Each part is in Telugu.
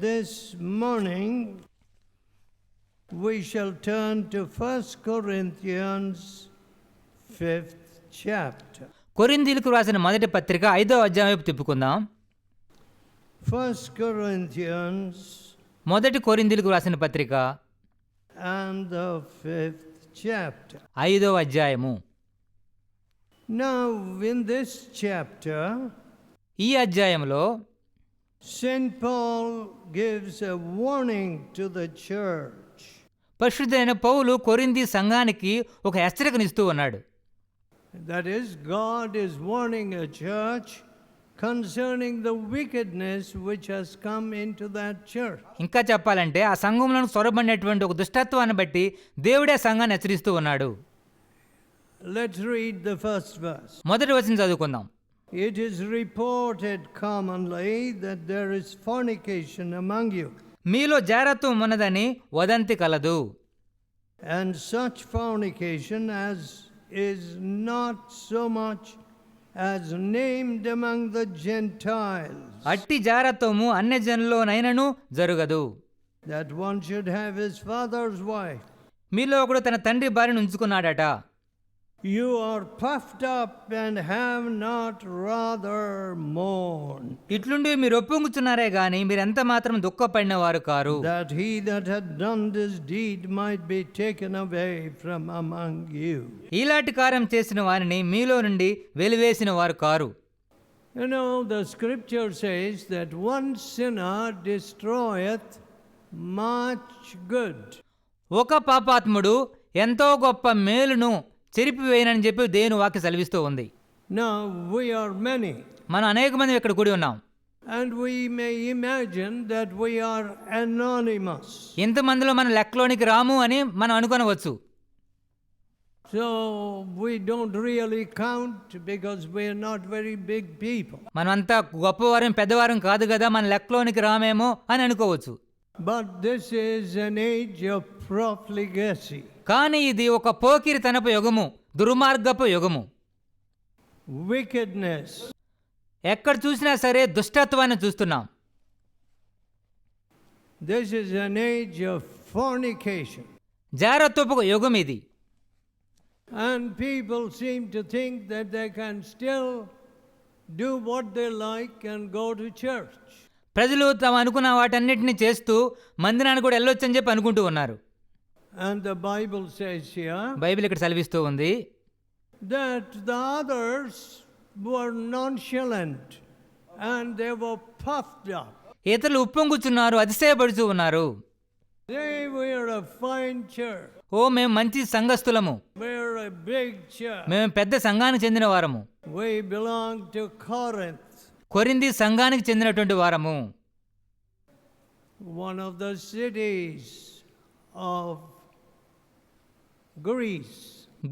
this morning we shall turn to 1 Corinthians 5th chapter. కొరింథీయులకు రాసిన మొదటి పత్రిక 5వ అధ్యాయం వైపు తిప్పుకుందాం. 1 Corinthians మొదటి కొరింథీయులకు రాసిన పత్రిక and the 5th chapter. 5వ అధ్యాయము. Now in this chapter, ఈ అధ్యాయంలో St. Paul gives a warning to the church. పరిశుద్ధైన పౌలు కొరింథీ సంఘానికి ఒక హెచ్చరికనిస్తూ ఉన్నాడు. That is, God is warning a church concerning the wickedness which has come into that church. ఇంకా చెప్పాలంటే ఆ సంఘంలో సొరబడినటువంటి ఒక దుష్టత్వాన్ని బట్టి దేవుడే సంఘాన్ని హెచ్చరిస్తూ ఉన్నాడు. Let's read the first verse. మొదటి వచనం చదువుకుందాం. It is reported commonly that there is fornication among you. మీలో జారత్వం ఉన్నదని వదంతి కలదు. And such fornication as is not so much as named among the Gentiles, అట్టి జారత్వము అన్యజనుల్లోనైనను జరగదు. that one should have his father's wife. మీలో ఒకడు తన తండ్రి భార్యను ఉంచుకున్నాడట. You are puffed up and have not rather mourned, ఇట్లుండి మీరు ఒప్పుకుంటున్నారే గాని మీరెంత మాత్రం దుఃఖపడిన వారు car. that he that had done this deed might be taken away from among you. ఇలాంటి కార్యం చేసిన వారిని మీలో నుండి వెలివేసిన వారు car. You know, the scripture says that one sinner destroyeth much good. ఒక పాపాత్ముడు ఎంతో గొప్ప మేలును చెరిపివేయనని చెప్పి దేవుని వాక్య సెలవిస్తూ ఉంది. Now we are many, మనం అనేక మంది ఇక్కడ కూడి ఉన్నాం. and we may imagine that we are anonymous. ఇంతమందిలో మనం లెక్కలోనికి రాము అని మనం అనుకొనవచ్చు. So we don't really count because we are not very big people. మనమంతా గొప్పవారం పెద్దవారం కాదు కదా, మన లెక్కలోనికి రామేమో అని అనుకోవచ్చు. But this is an age of profligacy. కానీ ఇది ఒక పోకిరితనపు యుగము, దుర్మార్గపు యుగము. Wickedness. ఎక్కడ చూసినా సరే దుష్టత్వాన్ని చూస్తున్నాం. This is an age of fornication. జారత్వపు యుగం ఇది. And people seem to think that they can still do what they like and go to church. ప్రజలు తాము అనుకున్న వాటన్నిటిని చేస్తూ మందిరానికి కూడా వెళ్ళొచ్చని చెప్పి అనుకుంటూ ఉన్నారు. And the Bible says here Bible ఇక్కడ సెలవిస్తూ ఉంది that the others were nonchalant and they were puffed up. ఇతరులు ఉప్పొంగుచున్నారు, అతిశయపడుతూ ఉన్నారు. They were a fine church. ఓ మేము మంచి సంఘస్థులము, We're a big church. మేము పెద్ద సంఘానికి చెందిన వారము, We belong to Corinth, కొరింథీ సంఘానికి చెందినటువంటి వారము. one of the cities of Greece.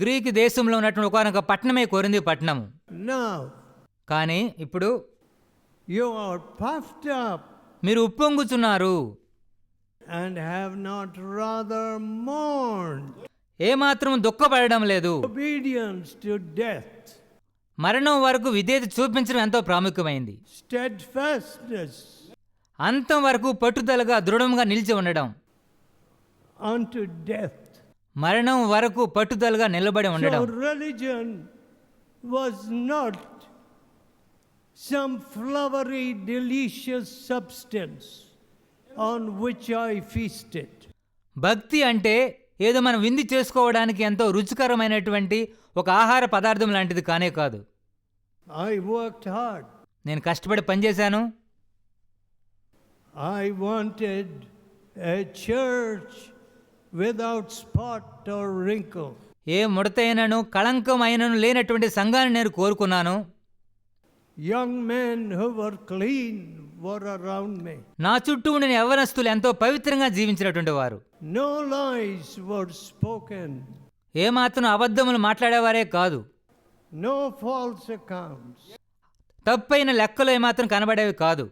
Greek దేశంలో ఉన్నటువంటి ఒకనొక పట్టణమే కొరింథీ పట్టణము. Now కానీ ఇప్పుడు you are puffed up మీరు ఉప్పొంగుచున్నారు and have not rather mourned. ఏమాత్రం దుఃఖపడడం లేదు. Obedience to death, మరణం వరకు విధేయత చూపించడం ఎంతో ప్రాముఖ్యమైంది. steadfastness అంతం వరకు పట్టుదలగా దృఢంగా నిలిచి ఉండడం, unto death. మరణం వరకు పట్టుదలగా నిలబడి ఉండడం. So religion was not some flowery, delicious substance on which I feasted. భక్తి అంటే ఏదో మనం విందు చేసుకోవడానికి ఎంతో రుచికరమైనటువంటి ఒక ఆహార పదార్థం లాంటిది కానే కాదు. I worked hard. నేను కష్టపడి పనిచేశాను. I wanted a church without spot or wrinkle. ఏ ముడతైనను కళంకం అయినను లేనటువంటి సంఘాన్ని నేను కోరుకున్నాను. Young men who were clean were around me. నా చుట్టూ ఉండిన యవ్వనస్తులు ఎంతో పవిత్రంగా జీవించినటువంటి వారు. No lies were spoken. ఏమాత్రం అబద్ధములు మాట్లాడేవారే కాదు. No false accounts. తప్పైన లెక్కలు ఏమాత్రం కనబడేవి కాదు.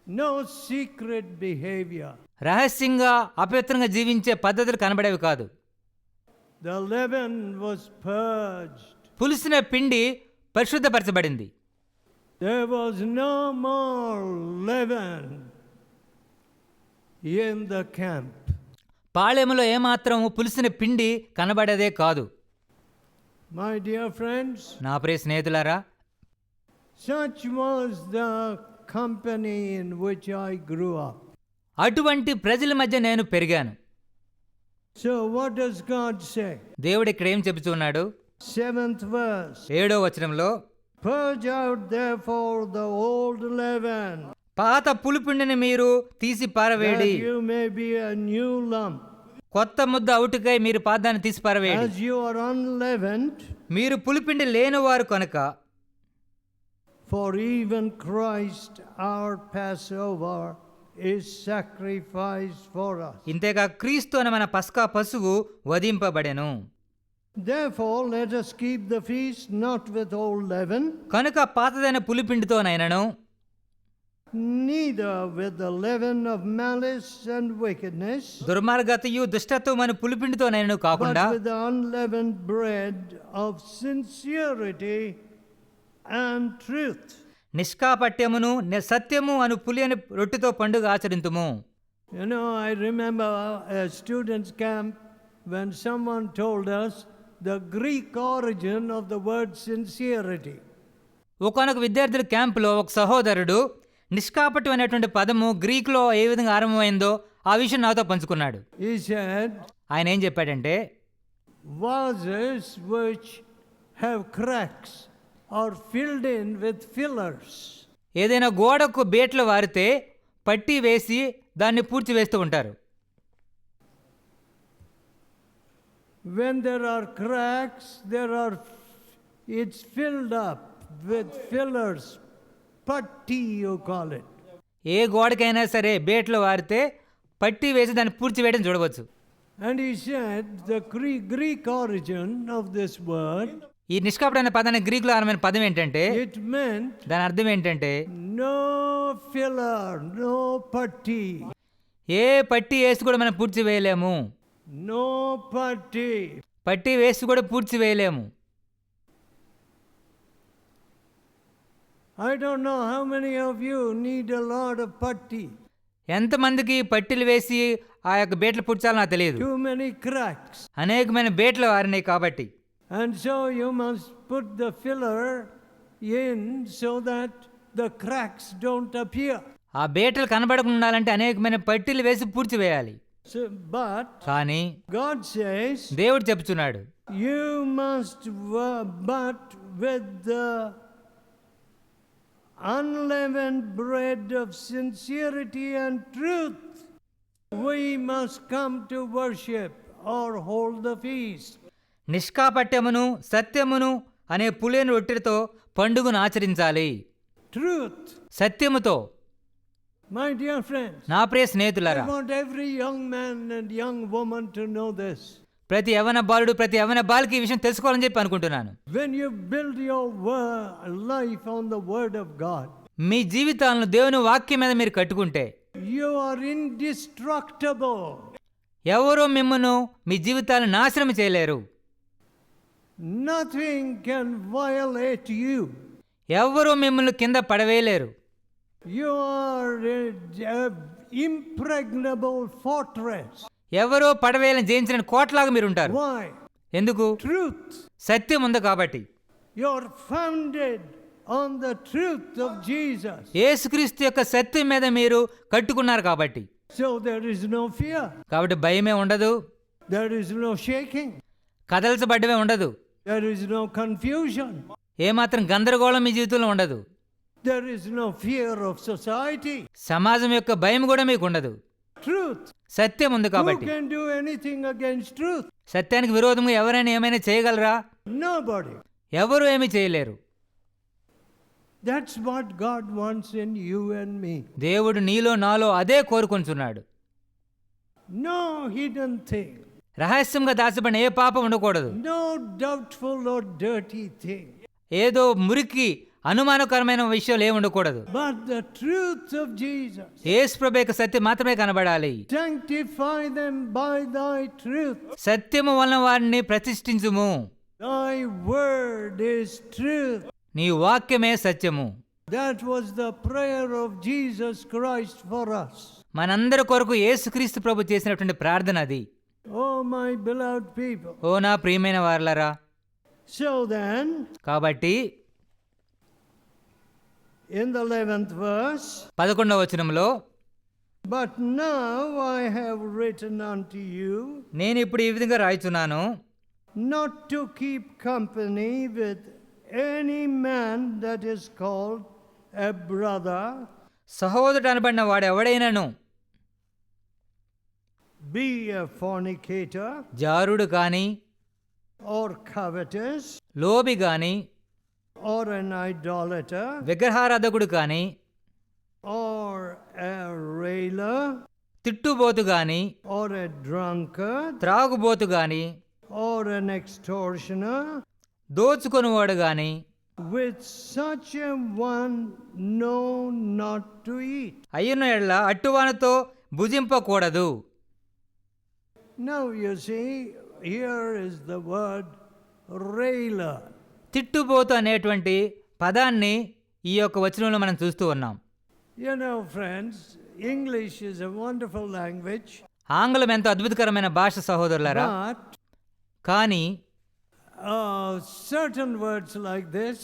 No secret behavior. రహస్యంగా అపవిత్రంగా జీవించే పద్ధతులు కనబడేవి కాదు. The leaven was purged. పులిసిన పిండి పరిశుద్ధపరచబడింది. There was no more leaven in the camp. పాళెములో ఏమాత్రం పులిసిన పిండి కనబడేదే కాదు. My dear friends, నా ప్రియ స్నేహితులారా, such was the company in which I grew up. అటువంటి ప్రజల మధ్య నేను పెరిగాను. So what does God say? దేవుడు ఇక్కడ ఏం చెబుతున్నాడు? 7th verse. 7వ వచనంలో, Purge out therefore the old leaven, పాత పులిపిండిని మీరు తీసి పారవేడి, that you may be a new lump. కొత్త ముద్ద అవుటుకై మీరు పాదాన్ని తీసి పారవేడి. As you are unleavened, మీరు పులిపిండి లేనివారు కనుక, for even Christ our Passover is sacrificed for us. ఇంతేగా క్రీస్తు అనే మన పస్కా పశువు వధింపబడెను. Therefore let us keep the feast not with old leaven, కనుక పాతదైన పులిపిండితోనైనను, neither with the leaven of malice and wickedness, దుర్మార్గతయు దుష్టత్వం అనే పులిపిండితోనైనను కాకుండా, but with the unleavened bread of sincerity and truth. నిష్కాపట్యమును సత్యము అను పులియని రొట్టెతో పండుగ ఆచరింతుము. You know, I remember a students' camp when someone told us the Greek origin of the word sincerity. ఒకనొక విద్యార్థుల క్యాంపులో ఒక సహోదరుడు నిష్కాపట్యం అనేటువంటి పదము గ్రీకులో ఏ విధంగా ఆరంభమైందో ఆ విషయం నాతో పంచుకున్నాడు. He said, ఆయన ఏం చెప్పాడంటే, vases which have cracks are filled in with fillers. ఏదైనా గోడకు బేట్లు వారితే పట్టి వేసి దాన్ని పూడ్చి వేస్తూ ఉంటారు. When there are cracks, it's filled up with fillers. Patti, you call it. ఏ గోడకైనా సరే బేట్లు వారితే పట్టి వేసి దాన్ని పూడ్చి వేయడం చూడవచ్చు. And he said the Greek origin of this word, ఈ నిష్కాపట అనే పదాన్ని గ్రీకులో ఆరంభమైన పదం ఏంటంటే, it meant దాని అర్థం ఏంటంటే, no filler, no patti. ఏ పట్టి వేసి కూడా మనం పూడ్చి వేయలేము. No patti. పట్టి వేసి కూడా పూడ్చి వేయలేము. I don't know how many of you need a lot of patti. ఎంతమందికి పట్టీలు వేసి ఆ యొక్క బేట్లు పూడ్చాలో నాకు తెలియదు. Too many cracks. అనేకమైన బేట్లు వారినాయి కాబట్టి. And so you must put the filler in so that the cracks don't appear. ఆ బేటలు కనబడకుండా ఉండాలంటే అనేకమైన పట్టీలు వేసి పూడ్చి వేయాలి. So, but కానీ God says, దేవుడు చెప్తున్నాడు, you must, but with the unleavened bread of sincerity and truth, we must come to worship or hold the feast. నిష్కాపట్యమును సత్యమును అనే పులియని రొట్టెతో పండుగను ఆచరించాలి. Truth. సత్యముతో. My dear friends, నా ప్రియ స్నేహితులారా, I want every young man and young woman to know this. ప్రతి యవ్వన బాలుడు ప్రతి యవ్వన బాలిక ఈ విషయం తెలుసుకోవాలని చెప్పి అనుకుంటున్నాను. When you build your life on the word of God, మీ జీవితాలను దేవుని వాక్యం మీద మీరు కట్టుకుంటే you are indestructible. ఎవరూ మిమ్మల్ని మీ జీవితాలను నాశనం చేయలేరు. Nothing can violate you. ఎవరూ మిమ్మల్ని కింద పడవేయలేరు. You are an impregnable fortress. ఎవరో పడవేయాలని జయించిన కోటలాగా మీరు ఉంటారు. Why? ఎందుకు? Truth. సత్యం ఉంది కాబట్టి. You are founded on the truth of Jesus. యేసుక్రీస్తు యొక్క సత్యం మీద మీరు కట్టుకున్నారు కాబట్టి. So there is no fear. కాబట్టి భయమే ఉండదు. There is no shaking. కదల్చబడ్డమే ఉండదు. There is no confusion. ఏమాత్రం గందరగోళం మీ జీవితంలో ఉండదు. There is no fear of society. సమాజం యొక్క భయం కూడా మీకు ఉండదు. Truth. సత్యం ఉంది Who కాబట్టి. can do anything against truth? సత్యానికి విరోధంగా ఎవరైనా ఏమైనా చేయగలరా? Nobody. ఎవరు ఏమీ చేయలేరు. That's what God wants in you and me. దేవుడు నీలో నాలో అదే కోరుకుంటున్నాడు. No hidden thing. రహస్యంగా దాచబడిన ఏ పాపం ఉండకూడదు. No doubtful or dirty thing. ఏదో మురికి అనుమానకరమైన విషయాలు ఏమి ఉండకూడదు. But the truth of Jesus. యేసు ప్రభు యొక్క సత్యం మాత్రమే కనబడాలి. Sanctify them by thy truth. సత్యము వలన వారిని ప్రతిష్ఠించుము. Thy word is truth. నీ వాక్యమే సత్యము. That was the prayer of Jesus Christ for us. మనందరి కొరకు యేసుక్రీస్తు ప్రభు చేసినటువంటి ప్రార్థన అది. Oh, my beloved people. ఓ నా ప్రియమైన వారలారా, So then, కాబట్టి in the 11th verse, 11వ వచనంలో, but now I have written unto you నేను ఇప్పుడు ఈ విధంగా రాయిచున్నాను, not to keep company with any man that is called a brother, సహోదరుడు అనబడిన వాడు ఎవడైనను be a fornicator, జారుడు కాని, or covetous, లోబి గాని, or an idolater, విగ్రహారాధకుడు కాని, or a railer, తిట్టుబోతు గాని, or a drunkard, త్రాగుబోతు గాని, or an extortioner. దోచుకొనువాడు గాని, With such a one, no, not to eat. అయ్యున్న ఎడ్ల అట్టువానితో భుజింపకూడదు. Now you see, here is the word railer. తిట్టుబోతు అనేటువంటి పదాన్ని ఈ యొక్క వచనంలో మనం చూస్తూ ఉన్నాం. You know, friends, English is a wonderful language, ఆంగ్లం ఎంతో అద్భుతకరమైన భాష సహోదరులారా. but కానీ certain words like this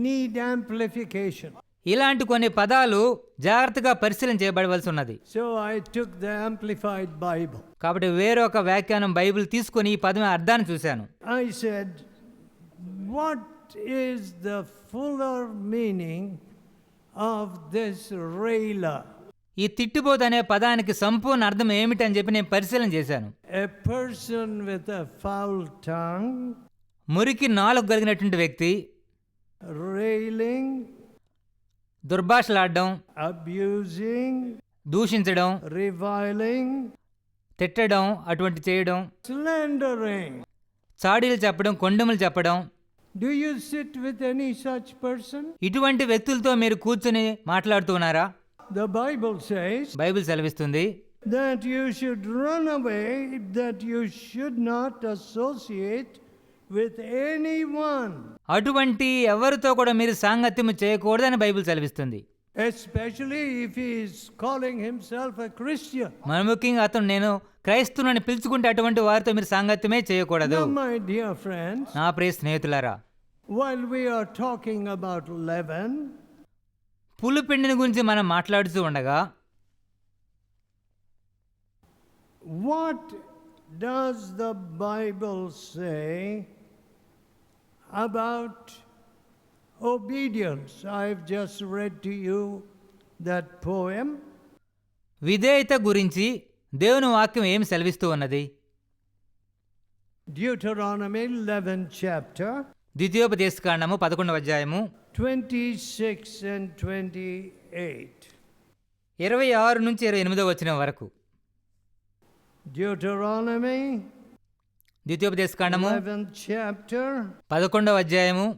need amplification. ఇలాంటి కొన్ని పదాలు జాగ్రత్తగా పరిశీలన చేయబడవలసి ఉన్నది. So I took the Amplified Bible. కాబట్టి వేరొక వ్యాఖ్యానం బైబిల్ తీసుకొని ఈ పదం అర్థాన్ని చూశాను. I said, what is the fuller meaning of this railer? ఈ తిట్టుబోతు అనే పదానికి సంపూర్ణ అర్థం ఏమిటి అని చెప్పి నేను పరిశీలన చేశాను. A person with a foul tongue, మురికి నాలుగు కలిగినటువంటి వ్యక్తి, railing, దుర్భాషలాడడం, abusing, దూషించడం, reviling, తిట్టడం, అటువంటి చేయడం, slandering. చాడీలు చెప్పడం, కొండములు చెప్పడం. Do you sit with any such person? ఇటువంటి వ్యక్తులతో మీరు కూర్చొని మాట్లాడుతూ ఉన్నారా? The Bible says బైబిల్ సెలవిస్తుంది that you should run away, that you should not associate with anyone, అటువంటి ఎవరితో కూడా మీరు సాంగత్యము చేయకూడదని బైబిల్ సెలవిస్తుంది. especially if he is calling himself a Christian. మన ముఖ్యంగా అతను నేను క్రైస్తవుని పిలుచుకుంటే అటువంటి వారితో మీరు సాంగత్యమే చేయకూడదు. Now, my dear friends, నా ప్రియ స్నేహితులారా, while we are talking about leaven, పులిపిండిని గురించి మనం మాట్లాడుతూ ఉండగా, what does the Bible say about obedience? I've just read to you that poem. విధేయత గురించి దేవుని వాక్యం ఏమి సెలవిస్తూ ఉన్నది? Deuteronomy 11th chapter, ద్వితీయోపదేశకాండము 11వ అధ్యాయము 26 and 28. 26 నుంచి 28వ వచనం వరకు. Deuteronomy ద్వితీయోపదేశకాండము 11th chapter. 11వ అధ్యాయము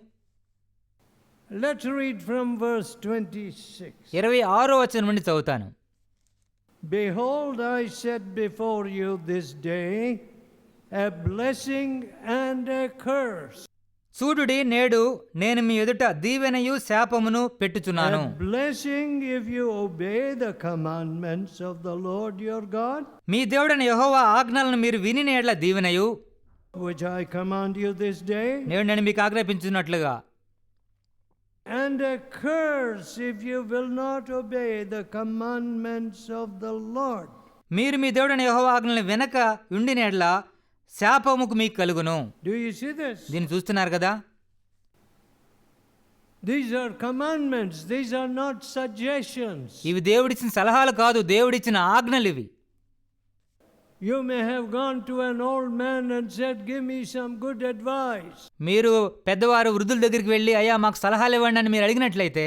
Let's read from verse 26. 26వ వచనం నుండి చదువుతాను. Behold, I set before you this day a blessing and a curse. చూడుడి, నేడు నేను మీ ఎదుట దీవెనయు శాపమును పెట్టుచున్నాను. A blessing if you obey the commandments of the Lord your God, మీ దేవుడైన యెహోవా ఆజ్ఞలను మీరు వినిన యెడల దీవెనయు, which I command you this day, నేడు నేను మీకు ఆజ్ఞాపించున్నట్లుగా. and a curse if you will not obey the commandments of the Lord. మీరు మీ దేవుడైన యెహోవా ఆజ్ఞలను వెనక ఉండిన యెడల శాపముకు మీకు కలుగును. Do you see this? దీన్ని చూస్తున్నారు కదా? These are commandments. These are not suggestions. ఇవి దేవుడిచ్చిన సలహాలు కాదు, దేవుడిచ్చిన ఆజ్ఞలు ఇవి. You may have gone to an old man and said, give me some good advice. మీరు పెద్దవారు వృద్ధుల దగ్గరికి వెళ్ళి, అయ్యా మాకు సలహాలు ఇవ్వండి అని మీరు అడిగినట్లయితే,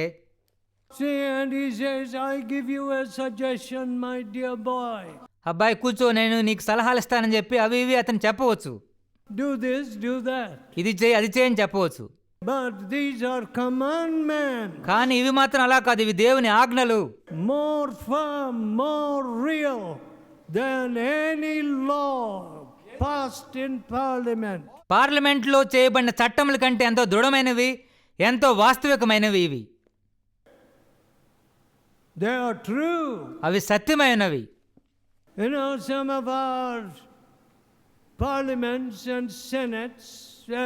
See, and he says, I give you a suggestion, my dear boy. అబ్బాయి కూర్చో, నేను నీకు సలహాలు ఇస్తానని చెప్పి అవి ఇవి అతను చెప్పవచ్చు. Do this, do that. ఇది చేయి, అది చేయని చెప్పవచ్చు. But these are commandments. కానీ ఇవి మాత్రం అలా కాదు, ఇవి దేవుని ఆజ్ఞలు. More firm, more real than any law passed in parliament. పార్లమెంట్లో చేయబడిన చట్టముల కంటే ఎంతో దృఢమైనవి, ఎంతో వాస్తవికమైనవి ఇవి. They are true. అవి సత్యమైనవి. You know, some of our parliaments and senates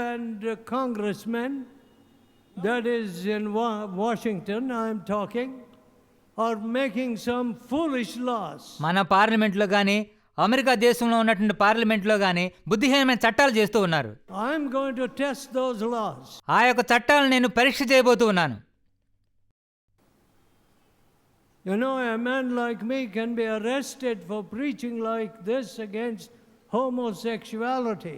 and congressmen, that is in Washington I'm talking, are making some foolish laws. మన పార్లమెంట్లో కానీ అమెరికా దేశంలో ఉన్నటువంటి పార్లమెంట్లో కానీ బుద్ధిహీనమైన చట్టాలు చేస్తూ ఉన్నారు. I'm going to test those laws. ఆ యొక్క చట్టాలను నేను పరీక్ష చేయబోతూ ఉన్నాను. You know, a man like me can be arrested for preaching like this against homosexuality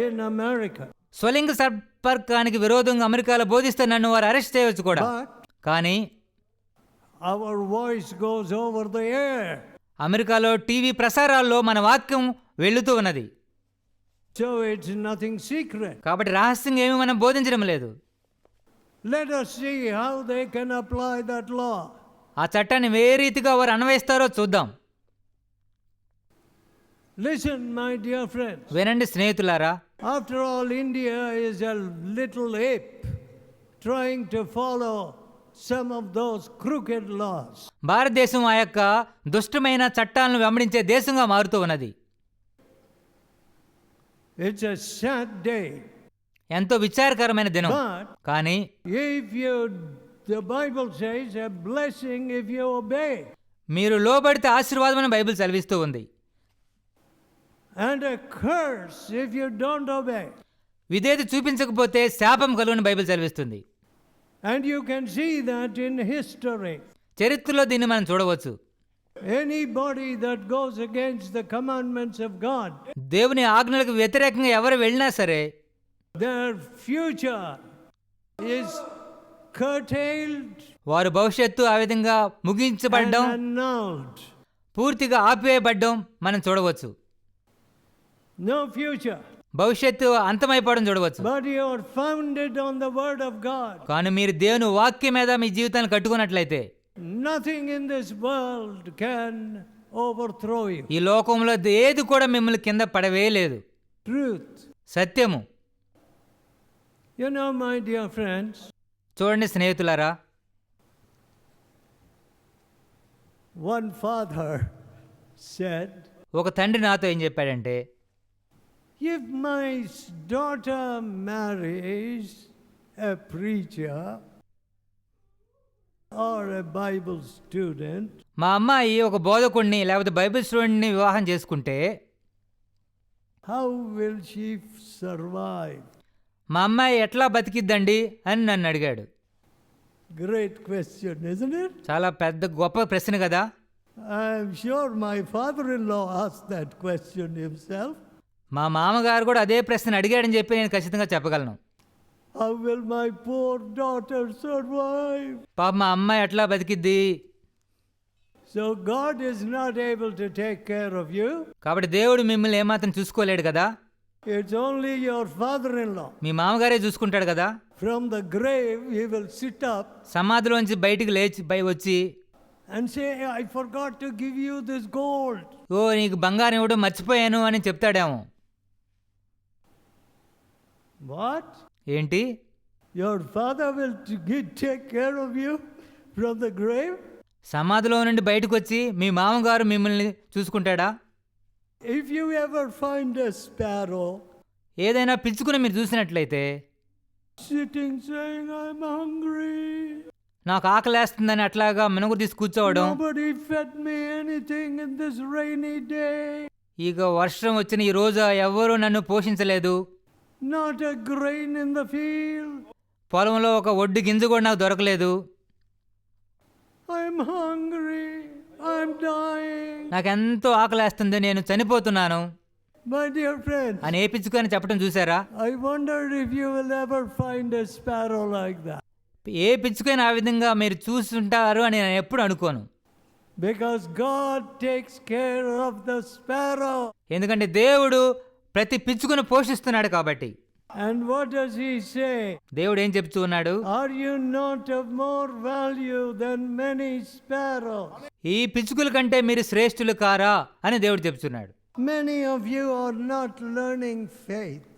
in America. స్వలింగ సంపర్కానికి విరోధంగా అమెరికాలో బోధిస్తే నన్ను వారు అరెస్ట్ చేయవచ్చు కూడా. But కానీ our voice goes over the air. అమెరికాలో టీవీ ప్రసారాల్లో మన వాక్యం వెళుతూ ఉన్నది. So it's nothing secret. కాబట్టి రహస్యంగా ఏమీ మనం బోధించడం లేదు. Let us see how they can apply that law. ఆ చట్టాన్ని ఏ రీతిగా వారు అన్వయిస్తారో చూద్దాం. Listen, my dear friends. వినండి స్నేహితులారా. After all, India is a little ape trying to follow some of those crooked laws. భారతదేశం ఆ యొక్క దుష్టమైన చట్టాలను వెంబడించే దేశంగా మారుతూ ఉన్నది. It's a sad day. ఎంతో విచారకరమైన దినం. But కానీ the Bible says a blessing if you obey. మీరు లోబడితే ఆశీర్వాదం అని బైబిల్ సెలవిస్తూ ఉంది. And a curse if you don't obey. విధేయత చూపించకపోతే శాపం కలుగుని బైబిల్ సెలవిస్తుంది. And you can see that in history. చరిత్రలో దీన్ని మనం చూడవచ్చు. Anybody that goes against the commandments of God, దేవుని ఆజ్ఞలకు వ్యతిరేకంగా ఎవరు వెళ్ళినా సరే their future is curtailed వారు భవిష్యత్తు ఆ విధంగా and ముగించబడ్డం, annulled. పూర్తిగా ఆపివేయబడ్డం మనం చూడవచ్చు. No future. భవిష్యత్తు అంతమైపోవడం చూడవచ్చు. But you are founded on the word of God. కానీ మీరు దేవుని వాక్యం మీద మీ జీవితాన్ని కట్టుకున్నట్లయితే Nothing in this world can overthrow you. ఈ లోకంలో ఏది కూడా మిమ్మల్ని కింద పడవేయలేదు. Truth. సత్యము. You know, my dear friends, చూడండి స్నేహితులారా, one father said, ఒక తండ్రి నాతో ఏం చెప్పాడంటే, if my daughter marries a preacher or a Bible student, మా అమ్మాయి ఒక బోధకుడిని లేకపోతే బైబిల్ స్టూడెంట్ని వివాహం చేసుకుంటే how will she survive? మా అమ్మాయి ఎట్లా బతికిద్దండి అని నన్ను అడిగాడు. Great question, isn't it? చాలా పెద్ద గొప్ప ప్రశ్న కదా. I'm sure my father-in-law asked that question himself. మా మామగారు కూడా అదే ప్రశ్న అడిగాడని చెప్పి నేను ఖచ్చితంగా చెప్పగలను. How will my poor daughter survive? పాప మా అమ్మాయి ఎట్లా బతికిద్ది. So God is not able to take care of you. కాబట్టి దేవుడు మిమ్మల్ని ఏమాత్రం చూసుకోలేడు కదా. It's only your father-in-law. మీ మామగారే చూసుకుంటాడు కదా. From the grave he will sit up సమాధిలోంచి బయటికి లేచి వచ్చి and say, I forgot to give you this gold. ఓ నీకు బంగారం ఇవ్వడం మర్చిపోయాను అని చెప్తాడేమో. What? ఏంటి? Your father will take care of you from the grave? సమాధిలో నుండి బయటకు వచ్చి మీ మామగారు మిమ్మల్ని చూసుకుంటాడా? If you ever find a sparrow ఏదైనా పిచ్చుకుని మీరు చూసినట్లయితే sitting saying, I'm hungry, నాకు ఆకలేస్తుందని అట్లాగా మినుగు తీసి కూర్చోవడం, nobody fed me anything in this rainy day, ఇక వర్షం వచ్చిన ఈ రోజు ఎవ్వరూ నన్ను పోషించలేదు, not a grain in the field, పొలంలో ఒక ఒడ్డు గింజ కూడా నాకు దొరకలేదు, I'm hungry, I'm dying. నాకెంతో ఆకలేస్తుంది, నేను చనిపోతున్నాను My dear friends, అని ఏ పిచ్చుకొని చెప్పడం చూసారా? I wonder if you will ever find a sparrow like that. ఏ పిచ్చుకైనా ఆ విధంగా మీరు చూస్తుంటారు అని నేను ఎప్పుడు అనుకోను. Because God takes care of the sparrow. ఎందుకంటే దేవుడు ప్రతి పిచ్చుకను పోషిస్తున్నాడు కాబట్టి. And what does he say? దేవుడు ఏం చెప్తూ ఉన్నాడు? Are you not of more value than many sparrows? ఈ పిచ్చుకల కంటే మీరు శ్రేష్ఠులు కారా అని దేవుడు చెప్తున్నాడు. Many of you are not learning faith.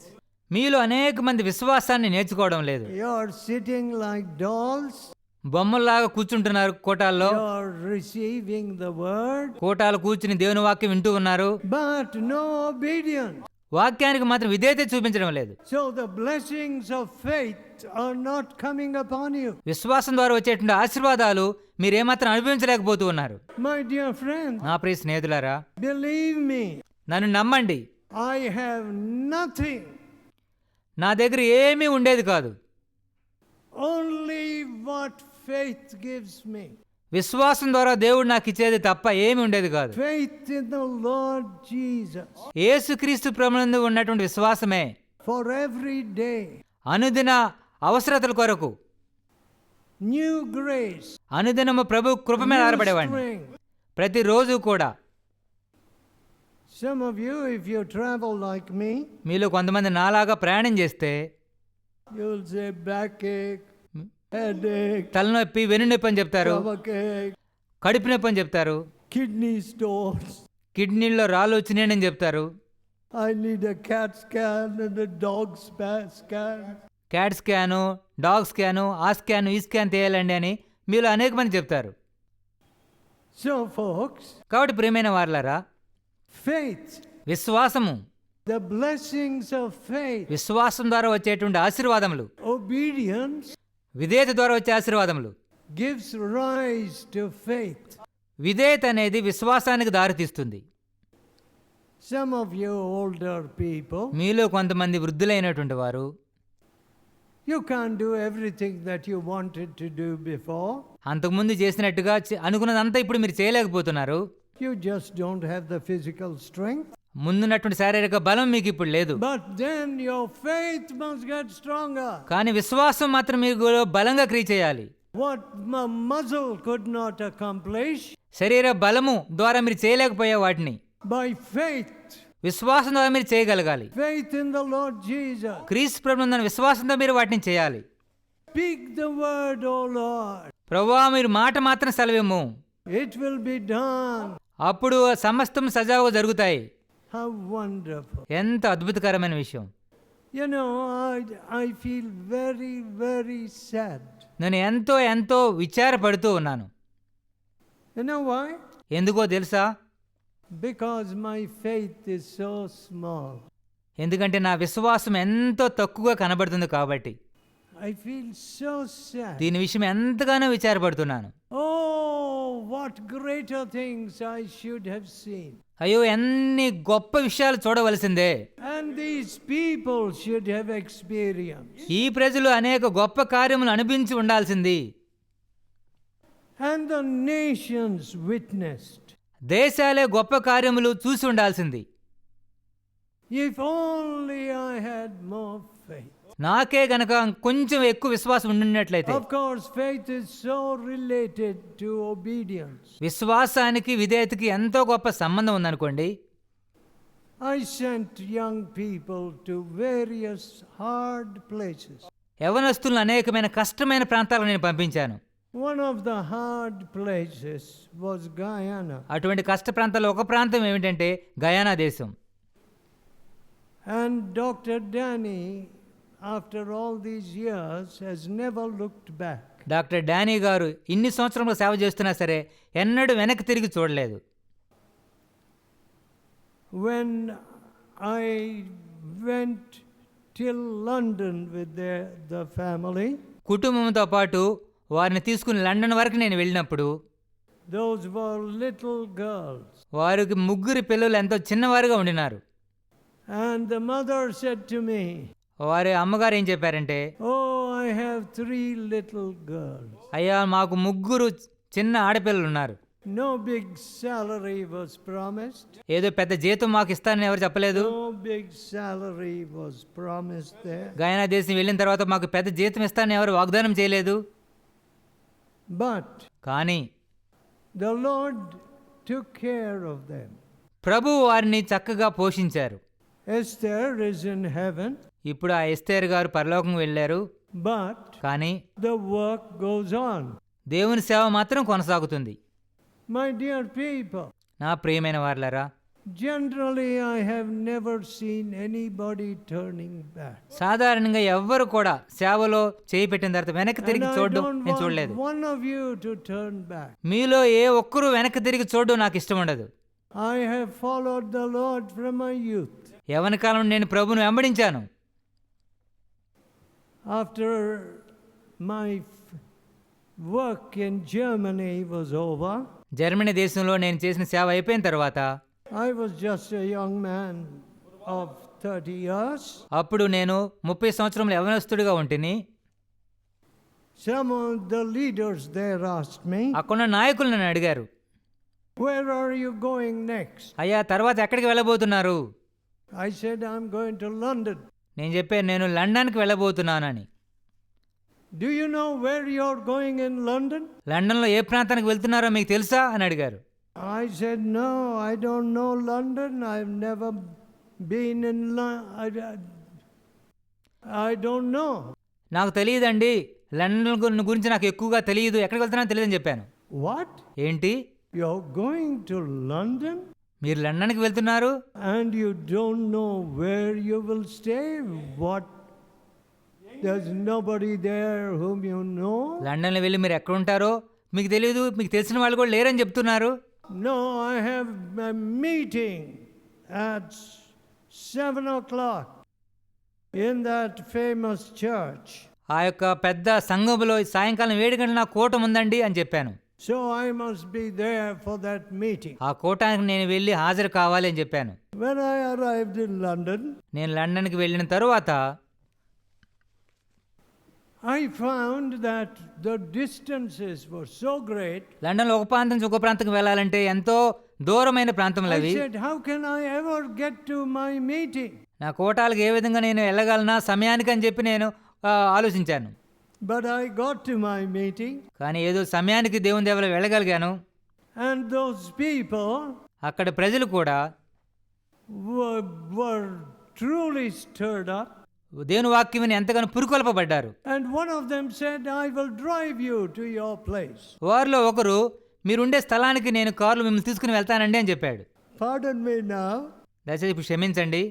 మీలో అనేక మంది విశ్వాసాన్ని నేర్చుకోవడం లేదు. You are sitting like dolls. బొమ్మల్లాగా కూర్చుంటున్నారు కోటాల్లో. You're receiving the word, కోటాలు కూర్చుని దేవుని వాక్యం వింటూ ఉన్నారు, but no obedience. వాక్యానికి మాత్రం విధేయత చూపించడం లేదు. So the blessings of faith are not coming upon you. విశ్వాసం ద్వారా వచ్చేటువంటి ఆశీర్వాదాలు మీరేమాత్రం అనుభవించలేకపోతూ ఉన్నారు. My dear friend, నా ప్రియ స్నేహితులారా, believe me, నన్ను నమ్మండి, I have nothing, నా దగ్గర ఏమీ ఉండేది కాదు. only what faith gives me. విశ్వాసం ద్వారా దేవుడు నాకు ఇచ్చేది తప్ప ఏమీ ఉండేది కాదు. Faith in the Lord Jesus యేసుక్రీస్తు ప్రభువునందు ఉన్నటువంటి విశ్వాసమే for every day. అనుదిన అవసరతల కొరకు, New grace, అనుదినము ప్రభు కృప మీద new ఆధారపడేవాడిని. strength. ప్రతిరోజు కూడా. Some of you, if you travel like me, మీలో కొంతమంది నాలాగా ప్రయాణం చేస్తే you'll say backache, headache, తలనొప్పి, వెన్నునొప్పి అని చెప్తారు, stomachache, కడుపు నొప్పి అని చెప్తారు, kidney stones. కిడ్నీల్లో రాళ్ళు వచ్చినాయని చెప్తారు, I need a CAT scan and a dog scan. Cat scan, dog scan, ఆ స్కాను, ఈ స్కాన్ తీయాలండి అని మీలో అనేక మంది చెప్తారు. So folks, కాబట్టి ప్రియమైన వారలారా, faith, విశ్వాసము, the blessings of faith, విశ్వాసం ద్వారా వచ్చేటువంటి ఆశీర్వాదములు, obedience విధేయత ద్వారా వచ్చే ఆశీర్వాదములు, gives rise to faith. విధేయత అనేది విశ్వాసానికి దారితీస్తుంది. Some of you older people, మీలో కొంతమంది వృద్ధులైనటువంటి వారు you can't do everything that you wanted to do before. అంతకుముందు చేసినట్టుగా అనుకున్నదంతా ఇప్పుడు మీరు చేయలేకపోతున్నారు. You just don't have the physical strength. ముందున్నటువంటి శారీరక బలం మీకు ఇప్పుడు లేదు. But then your faith must get stronger. కానీ విశ్వాసం మాత్రం మీకు బలంగా క్రియ చేయాలి. What a muscle could not accomplish, శరీర బలము ద్వారా మీరు చేయలేకపోయే వాటిని by faith. విశ్వాసం ద్వారా మీరు చేయగలగాలి. Faith in the Lord Jesus. క్రీస్తు ప్రభువునందు విశ్వాసంతో మీరు వాటిని చేయాలి. Speak the word, O Lord. ప్రభువా, మీరు మాట మాత్రం సెలవేమో, It will be done. అప్పుడు సమస్తం సజావుగా జరుగుతాయి. How wonderful. ఎంత అద్భుతకరమైన విషయం. You know, I feel very, very sad. నేను ఎంతో ఎంతో విచారపడుతూ ఉన్నాను. You know why? ఎందుకో తెలుసా? Because my faith is so small. ఎందుకంటే నా విశ్వాసం ఎంతో తక్కువగా కనబడుతుంది కాబట్టి. I feel so sad. దీని విషయం ఎంతగానో విచారపడుతున్నాను. Oh, what greater things I should have seen. అయ్యో, ఎన్ని గొప్ప విషయాలు చూడవలసిందే. And these people should have experienced. ఈ ప్రజలు అనేక గొప్ప కార్యములు అనుభవించి ఉండాల్సింది. And the nations witnessed. దేశాలే గొప్ప కార్యములు చూసి ఉండాల్సింది. If only I had more faith. నాకే గనక కొంచెం ఎక్కువ విశ్వాసం ఉండినట్లయితే. Of course, faith is so related to obedience. విశ్వాసానికి విధేయతకి ఎంతో గొప్ప సంబంధం ఉందనుకోండి. I sent young people to various hard places. యవనస్తులను అనేకమైన కష్టమైన ప్రాంతాలకు నేను పంపించాను. One of the hard places was Guyana. అటువంటి కష్ట ప్రాంతాల్లో ఒక ప్రాంతం ఏమిటంటే గయానా దేశం. And Dr. Danny, after all these years, has never looked back. Doctor Danny గారు ఇన్ని సంవత్సరంలో సేవ చేస్తున్నా సరే ఎన్నడూ వెనక్కి తిరిగి చూడలేదు. When I went till London with the family, కుటుంబంతో పాటు వారిని తీసుకుని లండన్ వరకు నేను వెళ్ళినప్పుడు those were little girls. వారికి ముగ్గురు పిల్లలు ఎంతో చిన్నవారుగా ఉండినారు. And the mother said to me, వారి అమ్మగారు ఏం చెప్పారంటే, oh, I have 3 little girls. అయ్యా, మాకు ముగ్గురు చిన్న ఆడపిల్లలు ఉన్నారు. No big salary was promised. ఏదో పెద్ద జీతం మాకు ఇస్తానని ఎవరు చెప్పలేదు. No big salary was promised there. Guyana దేశం వెళ్ళిన తర్వాత మాకు పెద్ద జీతం ఇస్తానని ఎవరు వాగ్దానం చేయలేదు. But కానీ the Lord took care of them. ప్రభువు వారిని చక్కగా పోషించారు. Esther is in heaven. ఇప్పుడు ఆ ఎస్తేర్ గారు పరలోకం వెళ్ళారు. But కానీ the work goes on. దేవుని సేవ మాత్రం కొనసాగుతుంది. My dear people, నా ప్రియమైన వారలారా, Generally, I have never seen anybody turning back. సాధారణంగా ఎవ్వరు కూడా సేవలో చేయి పెట్టిన తర్వాత వెనక్కి And తిరిగి I చూడడం don't నేను want చూడలేదు. one of you to turn back. మీలో ఏ ఒక్కరూ వెనక్కి తిరిగి చూడడం నాకు ఇష్టం ఉండదు. I have followed the Lord from my youth. యవ్వన కాలం నేను ప్రభువును వెంబడించాను. After my work in Germany was over, Germany దేశంలో నేను చేసిన సేవ అయిపోయిన తర్వాత I was just a young man of 30 years. అప్పుడు నేను 30 సంవత్సరముల యవ్వనస్తుడిగా ఉంటిని. Some of the leaders there asked me, అక్కడున్న నాయకులు నన్ను అడిగారు, where are you going next? అయ్యా తర్వాత ఎక్కడికి వెళ్ళబోతున్నారు? I said, I'm going to London. నేను చెప్పాను, నేను లండన్కి వెళ్ళబోతున్నానని. Do you know where you're going in London? లండన్లో ఏ ప్రాంతానికి వెళ్తున్నారో మీకు తెలుసా అని అడిగారు. I said, no, I don't know London. I've never been in London. I don't know. నాకు తెలియదండి, లండన్ గురించి నాకు ఎక్కువగా తెలియదు, ఎక్కడికి వెళ్తున్నానో తెలియదని చెప్పాను. What? ఏంటి, You're going to London? మీరు లండన్కి వెళ్తున్నారు And you don't know where you will stay? What? There's nobody there whom you know? లండన్లో వెళ్ళి మీరు ఎక్కడ ఉంటారో మీకు తెలియదు, మీకు తెలిసిన వాళ్ళు కూడా లేరని చెప్తున్నారు. No, I have a meeting at 7 o'clock in that famous church. ఆ యొక్క పెద్ద సంఘములో సాయంకాలం 7 గంటల నా కూటం ఉందండి అని చెప్పాను. So I must be there for that meeting. ఆ కూటానికి నేను వెళ్ళి హాజరు కావాలి అని చెప్పాను. When I arrived in London, నేను లండన్కి వెళ్ళిన తరువాత I found that the distances were so great. లండన్లో ఒక ప్రాంతం నుంచి ఒక ప్రాంతం వెళ్ళాలంటే ఎంతో దూరమైన ప్రాంతములు I అవి. said, how can I ever get to my meeting? నా కూటాలకు ఏ విధంగా నేను వెళ్ళగలనా సమయానికి అని చెప్పి నేను ఆలోచించాను. But I got to my meeting, కానీ ఏదో సమయానికి దేవుని దేవులో వెళ్ళగలిగాను. and those people అక్కడ ప్రజలు కూడా were truly stirred up. దేవుని వాక్యం విని ఎంతగానో పురుకొల్పబడ్డారు. And one of them said, I will drive you to your place. వారిలో ఒకరు, మీరుండే స్థలానికి నేను కారులో మిమ్మల్ని తీసుకుని వెళ్తానండి అని చెప్పాడు. Pardon me now. దయచేసి ఇప్పుడు క్షమించండి,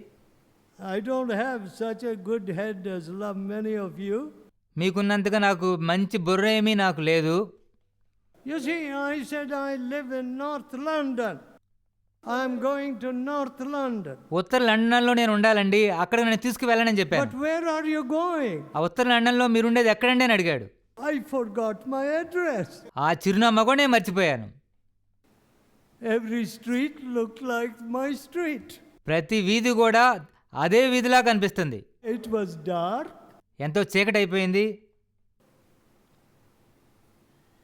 I don't have such a good head as many of you. మీకున్నంతగా నాకు మంచి బుర్ర ఏమీ నాకు లేదు. You see, I said I live in North London. I'm going to North London. ఉత్తర లండన్లో నేను ఉండాలండి, అక్కడ నేను తీసుకువెళ్ళనని చెప్పాను. But where are you going? ఆ ఉత్తర లండన్లో మీరుండేది ఎక్కడండి అని అడిగాడు. I forgot my address. ఆ చిరునామా కూడా నేను మర్చిపోయాను. Every street looked like my street. ప్రతి వీధి కూడా అదే వీధిలా కనిపిస్తుంది. It was dark. ఎంతో చీకటి అయిపోయింది.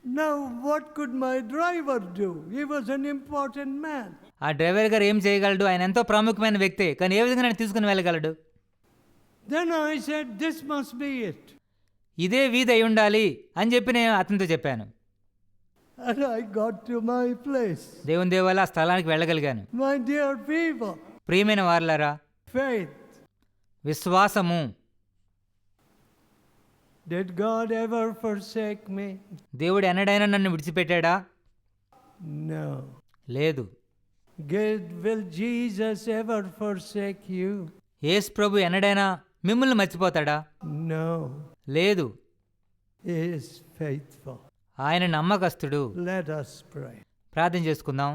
Now what could my driver do? He was an important man. ఆ డ్రైవర్ గారు ఏం చేయగలడు? ఆయన ఎంతో ప్రాముఖ్యమైన వ్యక్తే, కానీ ఏ విధంగా నేను తీసుకుని వెళ్ళగలడు? Then I said, this must be it. ఇదే వీధి అయి ఉండాలి అని చెప్పి నేను అతనితో చెప్పాను. And I got to my place. దేవుని దేవాల ఆ స్థలానికి వెళ్ళగలిగాను. My dear people, ప్రియమైన వారలారా, faith. విశ్వాసము. Did God ever forsake me? దేవుడు ఎన్నడైనా నన్ను విడిచిపెట్టాడా? No. లేదు. Will Jesus ever forsake you? యేసు ప్రభు ఎన్నడైనా మిమ్మల్ని మర్చిపోతాడా? No. లేదు. He is faithful. ఆయన నమ్మకస్తుడు. Let us pray. ప్రార్థన చేసుకుందాం.